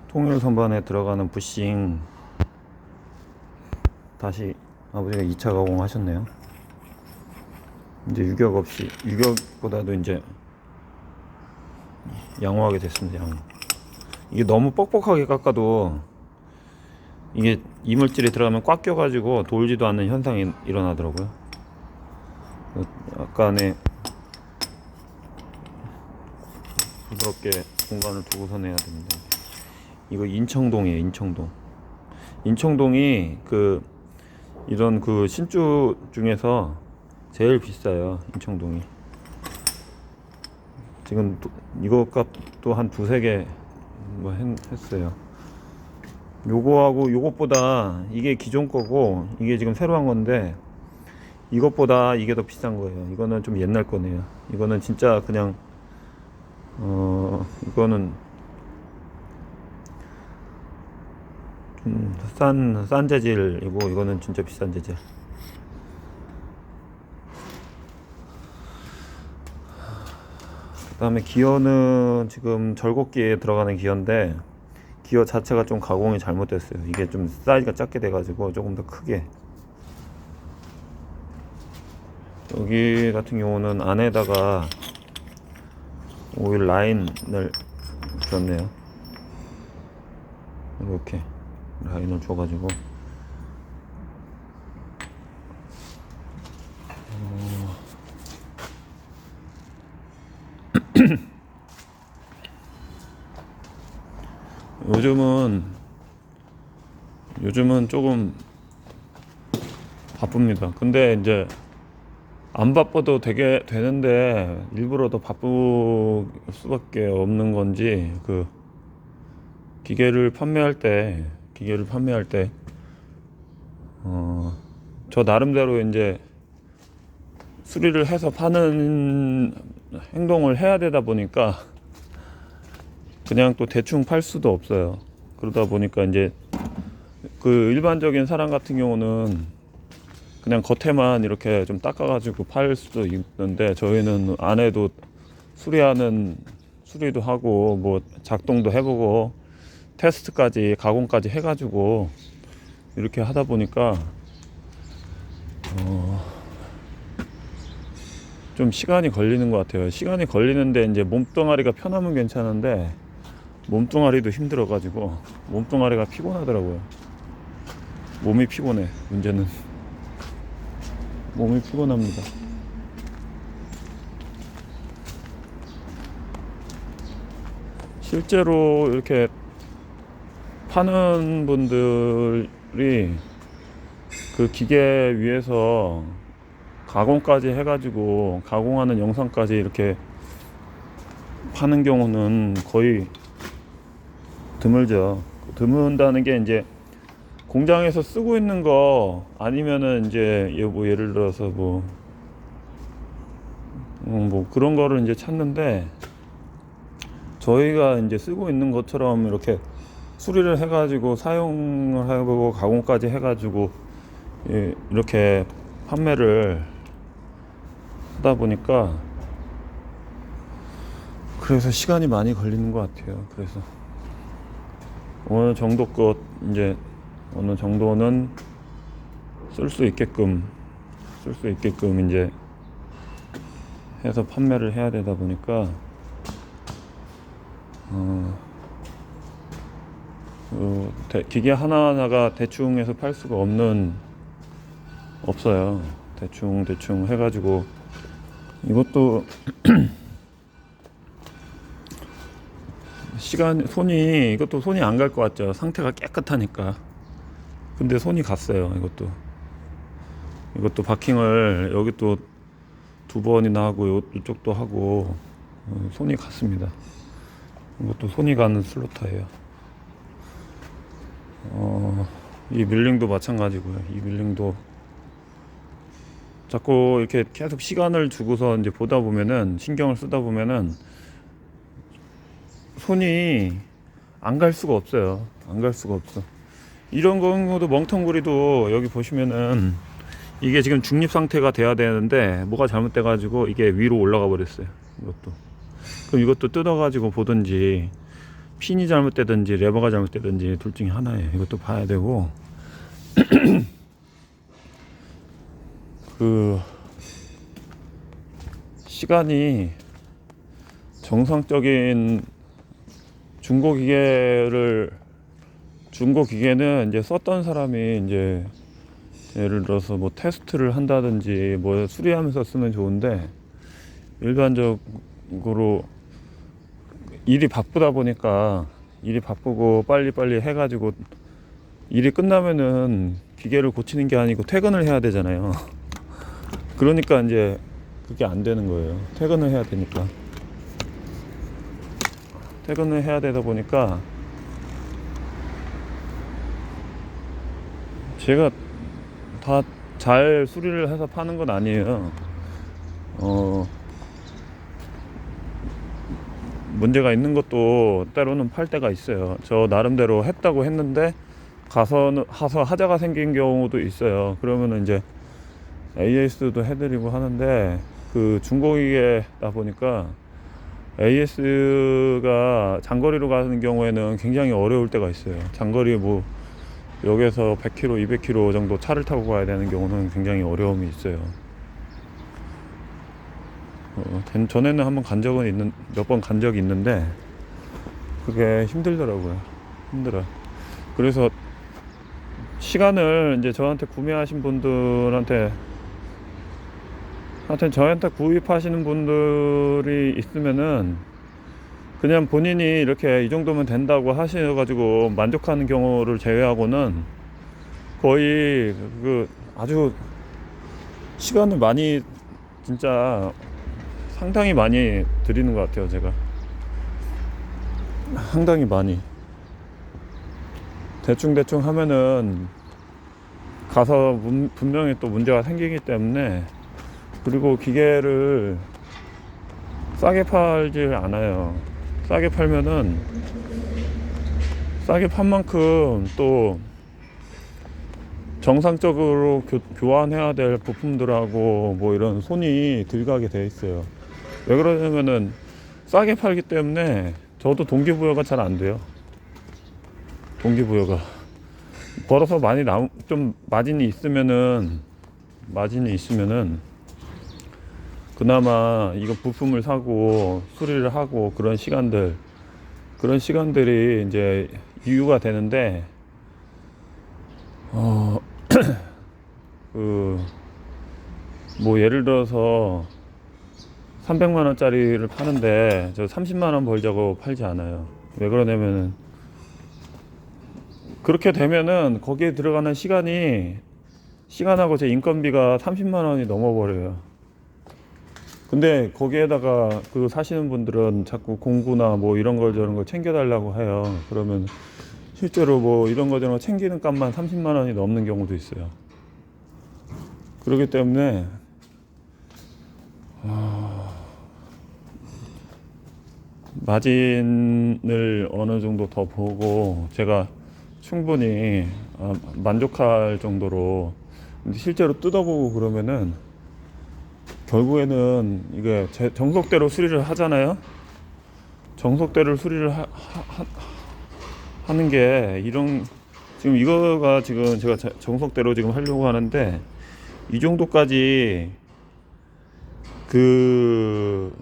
통일 선반에 들어가는 부싱 다시 아버지가 2차 가공하셨네요. 이제 유격 없이, 유격보다도 이제 양호하게 됐습니다. 양호. 이게 너무 뻑뻑하게 깎아도 이게 이물질이 들어가면 꽉 껴가지고 돌지도 않는 현상이 일어나더라고요. 약간의 부드럽게 공간을 두고선 해야 됩니다. 이거 인청동이에요. 인청동이 이런 신주 중에서 제일 비싸요. 인청동이. 지금 이거 값도 한 두세 개 뭐 했어요. 요거하고 요것보다, 이게 기존 거고 이게 지금 새로 한 건데, 이것보다 이게 더 비싼 거예요. 이거는 좀 옛날 거네요. 이거는 진짜 그냥 이거는 좀 싼 재질이고, 이거는 진짜 비싼 재질. 그 다음에 기어는 지금 절곡기에 들어가는 기어인데, 기어 자체가 좀 가공이 잘못됐어요. 이게 좀 사이즈가 작게 돼가지고 조금 더 크게. 여기 같은 경우는 안에다가 오일 라인을 줬네요. 이렇게 라인을 줘가지고 요즘은 조금 바쁩니다. 근데 이제 안 바빠도 되는데 일부러 더 바쁠 수밖에 없는 건지, 기계를 판매할 때 저 나름대로 이제 수리를 해서 파는 행동을 해야 되다 보니까 그냥 또 대충 팔 수도 없어요. 그러다 보니까 이제 일반적인 사람 같은 경우는 그냥 겉에만 이렇게 좀 닦아가지고 팔 수도 있는데, 저희는 안에도 수리도 하고 뭐 작동도 해보고 테스트까지 가공까지 해가지고 이렇게 하다 보니까 좀 시간이 걸리는 것 같아요. 시간이 걸리는데 이제 몸뚱아리가 편하면 괜찮은데, 몸뚱아리도 힘들어가지고 몸뚱아리가 피곤하더라고요. 몸이 피곤해. 문제는 몸이 피곤합니다. 실제로 이렇게 파는 분들이 기계 위에서 가공까지 해가지고 가공하는 영상까지 이렇게 파는 경우는 거의 드물죠. 드문다는 게 이제 공장에서 쓰고 있는 거 아니면은 이제 예를 들어서 뭐 그런 거를 이제 찾는데, 저희가 이제 쓰고 있는 것처럼 이렇게 수리를 해가지고 사용을 해보고 가공까지 해가지고 이렇게 판매를 하다 보니까 그래서 시간이 많이 걸리는 것 같아요. 그래서 어느 정도는 쓸 수 있게끔 이제 해서 판매를 해야 되다 보니까 기계 하나하나가 대충 해서 팔 수가 없어요. 대충 해가지고 이것도 이것도 손이 안 갈 것 같죠. 상태가 깨끗하니까. 근데 손이 갔어요. 이것도 바킹을 여기 또 2번이나 하고 이쪽도 하고 손이 갔습니다. 이것도 손이 가는 슬로터예요. 이 밀링도 마찬가지고요. 이 밀링도 자꾸 이렇게 계속 시간을 주고서 이제 신경을 쓰다 보면은 손이 안 갈 수가 없어요. 이런 경우도 멍텅구리도 여기 보시면은 이게 지금 중립 상태가 돼야 되는데 뭐가 잘못돼 가지고 이게 위로 올라가 버렸어요. 그럼 이것도 뜯어 가지고 보든지 핀이 잘못되든지 레버가 잘못되든지 둘 중에 하나예요. 이것도 봐야 되고 그 시간이 정상적인 중고 기계는 이제 썼던 사람이 이제 예를 들어서 뭐 테스트를 한다든지 뭐 수리하면서 쓰면 좋은데, 일반적으로 일이 바쁘다 보니까 일이 바쁘고 빨리빨리 해가지고 일이 끝나면은 기계를 고치는 게 아니고 퇴근을 해야 되잖아요. 그러니까 이제 그게 안 되는 거예요. 퇴근을 해야 되니까. 퇴근을 해야 되다 보니까 제가 다 잘 수리를 해서 파는 건 아니에요. 문제가 있는 것도 때로는 팔 때가 있어요. 저 나름대로 했다고 했는데 가서 하자가 생긴 경우도 있어요. 그러면은 이제 AS도 해드리고 하는데, 그 중고기계다 보니까 AS가 장거리로 가는 경우에는 굉장히 어려울 때가 있어요. 장거리 뭐 여기서 100km, 200km 정도 차를 타고 가야 되는 경우는 굉장히 어려움이 있어요. 전에는 한번 몇 번 간 적이 있는데 그게 힘들더라고요. 힘들어요. 그래서 시간을 이제 저한테 구매하신 분들한테, 하여튼 저한테 구입하시는 분들이 있으면은 그냥 본인이 이렇게 이 정도면 된다고 하셔가지고 만족하는 경우를 제외하고는 거의 그 아주 시간을 많이, 진짜 상당히 많이 드리는 것 같아요. 제가 상당히 많이 대충 하면은 가서 분명히 또 문제가 생기기 때문에, 그리고 기계를 싸게 팔질 않아요. 싸게 팔면은 싸게 판 만큼 또 정상적으로 교환해야 될 부품들하고 뭐 이런 손이 들어가게 돼 있어요. 왜 그러냐면은 싸게 팔기 때문에 저도 동기부여가 잘 안 돼요. 동기부여가 벌어서 많이 좀 마진이 있으면은 그나마 이거 부품을 사고 수리를 하고 그런 시간들이 이제 이유가 되는데, 뭐 예를 들어서 300만 원짜리를 파는데 저 30만 원 벌자고 팔지 않아요. 왜 그러냐면은 그렇게 되면은 거기에 들어가는 시간하고 제 인건비가 30만 원이 넘어버려요. 근데 거기에다가 그 사시는 분들은 자꾸 공구나 뭐 이런 걸 저런 걸 챙겨달라고 해요. 그러면 실제로 뭐 이런 거 저런 거 챙기는 값만 30만 원이 넘는 경우도 있어요. 그렇기 때문에 마진을 어느 정도 더 보고 제가 충분히 만족할 정도로, 근데 실제로 뜯어보고 그러면은 결국에는 이게 제 정석대로 수리를 하잖아요. 정석대로 수리를 하는 게 지금 이거가 지금 제가 정석대로 지금 하려고 하는데, 이 정도까지 그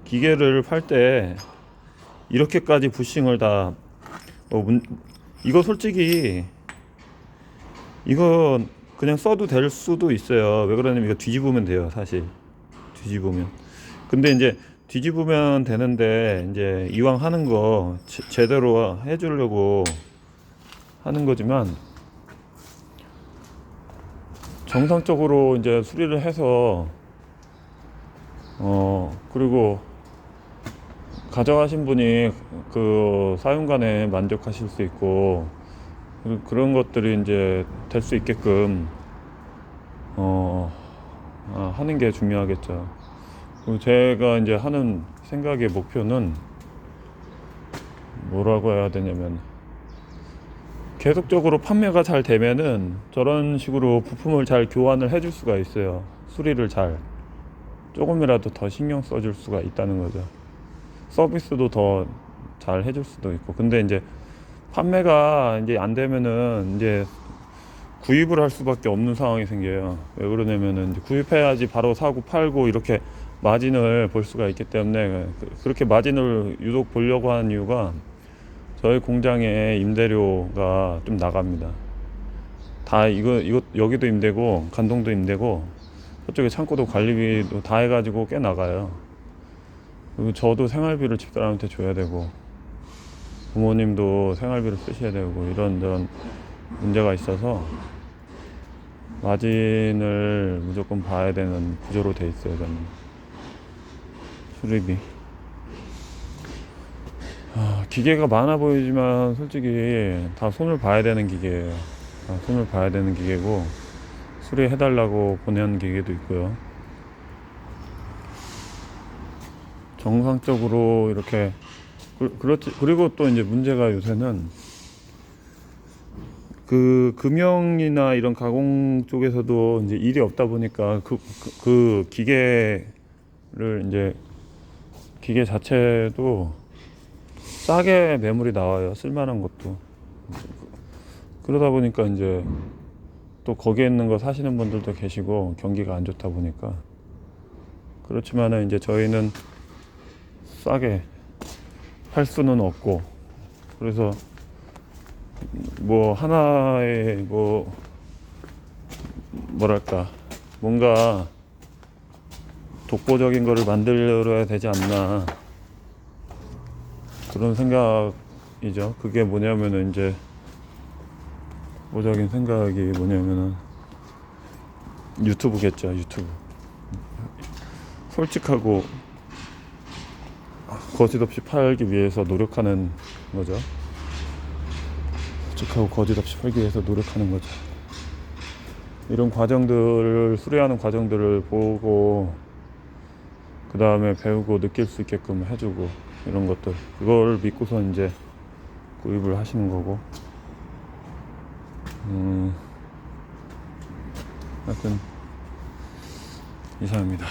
기계를 팔 때 이렇게까지 부싱을 다 이거 솔직히 이거 그냥 써도 될 수도 있어요. 왜 그러냐면 이거 뒤집으면 돼요. 사실 뒤집으면. 근데 이제 뒤집으면 되는데 이제 이왕 하는 거 제대로 해주려고 하는 거지만, 정상적으로 이제 수리를 해서 그리고 가져가신 분이 그 사용감에 만족하실 수 있고, 그런 것들이 이제 될 수 있게끔 하는 게 중요하겠죠. 제가 이제 하는 생각의 목표는 뭐라고 해야 되냐면, 계속적으로 판매가 잘 되면은 저런 식으로 부품을 잘 교환을 해줄 수가 있어요. 수리를 조금이라도 더 신경 써줄 수가 있다는 거죠. 서비스도 더 잘 해줄 수도 있고. 근데 이제 판매가 이제 안 되면은 이제 구입을 할 수밖에 없는 상황이 생겨요. 왜 그러냐면은 이제 구입해야지 바로 사고 팔고 이렇게 마진을 볼 수가 있기 때문에 그렇게 마진을 유독 보려고 하는 이유가 저희 공장의 임대료가 좀 나갑니다. 다 이거 여기도 임대고 간동도 임대고 저쪽에 창고도 관리비도 다 해가지고 꽤 나가요. 그리고 저도 생활비를 집사람한테 줘야 되고 부모님도 생활비를 쓰셔야 되고 이런저런 문제가 있어서 마진을 무조건 봐야 되는 구조로 돼 있어요. 저는 수리비. 기계가 많아 보이지만 솔직히 다 손을 봐야 되는 기계예요. 다 손을 봐야 되는 기계고 수리해달라고 보내는 기계도 있고요. 정상적으로 이렇게 그렇지. 그리고 또 이제 문제가 요새는 그 금형이나 이런 가공 쪽에서도 이제 일이 없다 보니까 그 기계를 이제 기계 자체도 싸게 매물이 나와요. 쓸만한 것도. 그러다 보니까 이제 또 거기에 있는 거 사시는 분들도 계시고 경기가 안 좋다 보니까 그렇지만은 이제 저희는 싸게 팔 수는 없고 그래서 뭐 하나의 뭐랄까 뭔가 독보적인 거를 만들어야 되지 않나 그런 생각이죠. 그게 뭐냐면은 이제 독보적인 생각이 뭐냐면은 유튜브겠죠. 유튜브. 솔직하고 거짓없이 팔기 위해서 노력하는 거죠. 솔직하고 거짓없이 팔기 위해서 노력하는 거죠. 이런 과정들을 수리하는 과정들을 보고 그 다음에 배우고 느낄 수 있게끔 해주고 이런 것들 그걸 믿고서 이제 구입을 하시는 거고 하여튼 이상입니다.